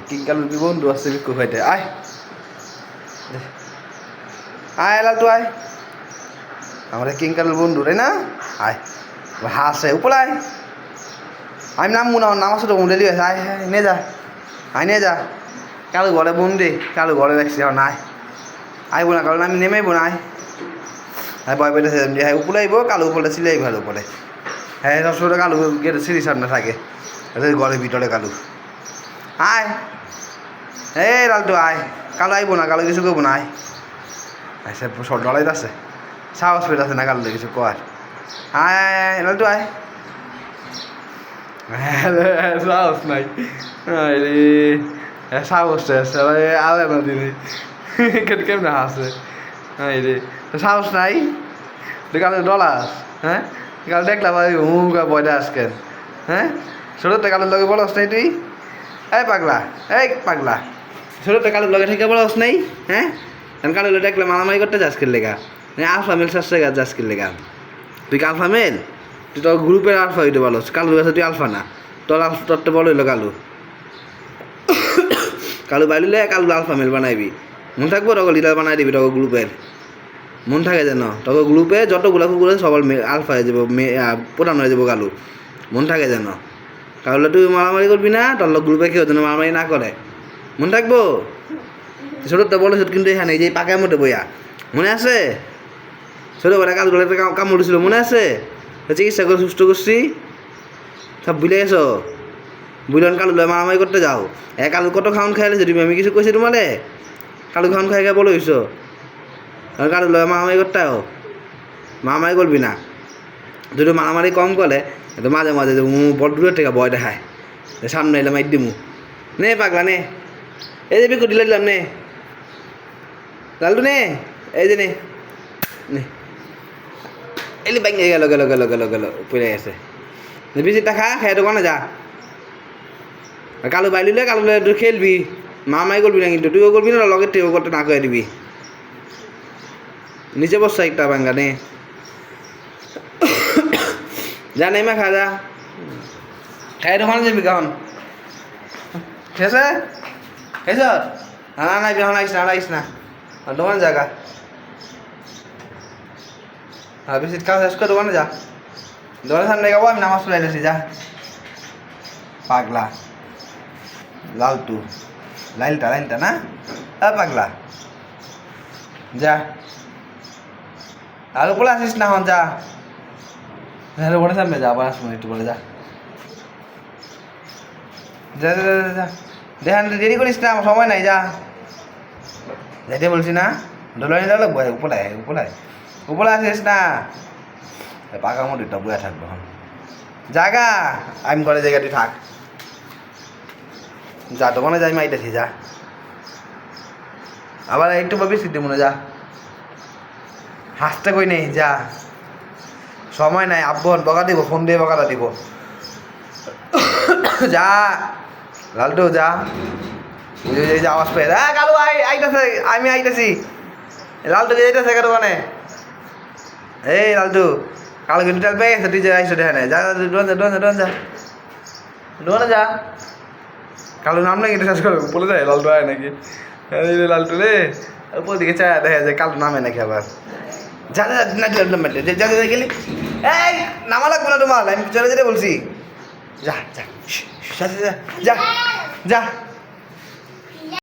কিংকালুর বন্ধু আসছে বিক্ষু খাইতে আয় আয় লালটু আয় আমরা কিংকালুর বন্ধু তাই না আয় হাসে উপরে আয় আমি নামবো না নাম আসলে ডেলি আছে আয় হ্যাঁ নিয়ে যা আয় নিয়ে যা কালু ঘরে বন্দি কালু ঘরে রাখছি এখন আয় আইবো না কারণ আমি নেমেইবো না আয় হ্যাঁ বয় বেটে হ্যাঁ উপরে আইবো কালু উপরে ছিলে ভালো উপরে হ্যাঁ সবসময় কালু গেটে সিঁড়ি সামনে থাকে ঘরের ভিতরে কালু আয় এই লালটু আয় কালো আইবো না কালো কিছু করবো না আয় সে সব ডলাই আছে সাহস পেয়ে আছে না কালো কিছু কর আয় আয় লালটু আয় সাহস নাই রে সাহস আলে না দিদি কেমনে হাসে হ্যাঁ রে সাহস নাই তুই কালো ডলাস হ্যাঁ কাল দেখলাম বয়টা আজকের হ্যাঁ ছোটোতে কালোর লগে বলস নাই তুই এই পাগলা ছোটোতে কালোর লগে থেকে বলস নাই হ্যাঁ কারণ কালো দেখলাম মারামারি করতে যাস কিল লেগা আলফা মেল চাষে গাছ যাস কিল লেগা তুই কি আলফা মেল তুই তোর গ্রুপের আলফা হইতে বলস কালুর কাছে তুই আলফা না তোর তো বড় হইলো কালু বাইলে কালু আলফা মেল বানাইবি মন থাকবো তখন লিডার বানাই দিবি তখন গ্রুপের মন থাকে যেন তখন গ্রুপে যতগুলো কুকুরে সবার আলফা হয়ে যাবো প্রধান হয়ে যাবো কালু মন থাকে যেন কালু তুই মারামারি করবি না তোর গ্রুপে কেউ যেন মারামারি না করে মন থাকবো ছোটোটা বলো কিন্তু এখানে এই যে পাকার মধ্যে বইয়া মনে আছে ছোটোবেলা কালু কামড় দিছিল মনে আছে চিকিৎসা করে সুস্থ করছি সব ভুলে গেছো বুঝলেন কালু মারামারি করতে যাও কালু কত খাওয়ান খাইলে তুমি আমি কিছু কইছি তোমালে কালু খাওয়ান খাই খাই বলো হইছো কালু মারামারি করতে আও মারামারি করবি না যদি মারামারি কম করে তো মাঝে মাঝে বড় দূরের থেকে ভয় দেখায় সামনে এলাম মাইর দিমু নে পাগলা নে এই যে বিকু দিলে দিলাম নে লালটু নে এই যে নে এলি বাইক গেল গেল গেল গেল গেল পড়ে গেছে বিচিটা খা খাই দোকানে যা কালু বাইলিলে কালু তুই খেলবি মামাই করবি না কিন্তু তুইও করবি না লগে তুইও করতে না করে দিবি নিচে বসা একটা বাঙ্গা নে যা নেমা খা যা খাই দোকানে যাবি কখন ঠিক আছে খাইছ না নাই বিহন আইস না দোকান জায়গা আর বেশি খাওয়া শেষ করে দোকানে যা দোকানে সামনে গাবো আমি নামাজ পড়ে এসেছি যা পাগলা লালটু লাইলটা না পাগলা যা আর উপরে আসিস না হন যা ওপরে সামনে যা আবার আসবো একটু বলে যা যা যা যা দেখান দেরি করিস না আমার সময় নাই যা যাইতে বলছি না দোলানি ডালো উপরে আসিস না পাকা মধ্যে বয়ে থাকবো এখন জাগা আমি ঘরে জায়গা তুই থাক যা দোকানে যাই মাইতেছি যা আবার একটু ভাবি সিদ্ধি মনে যা হাসতে কই নেই যা সময় নাই আব্বন বকা দিব ফোন দিয়ে বকাটা দিব যা লালটু যা আওয়াজ পেয়ে কালু আইতেছে আমি আইতেছি লালটু যাইতেছে দোকানে এই লালটু কালো কিন্তু তেল পেয়ে গেছে তুই যে আইসো দেখে যা দোকানে যা কালো নাম নাকি শেষ করে বলে যায় লালটু আয় নাকি লালটু রে উপর দিকে চায় দেখা যায় কালো নামে নাকি আবার যা যা গেলি এই নামা লাগবো না তোমার আমি চলে যেতে বলছি যা যা যা যা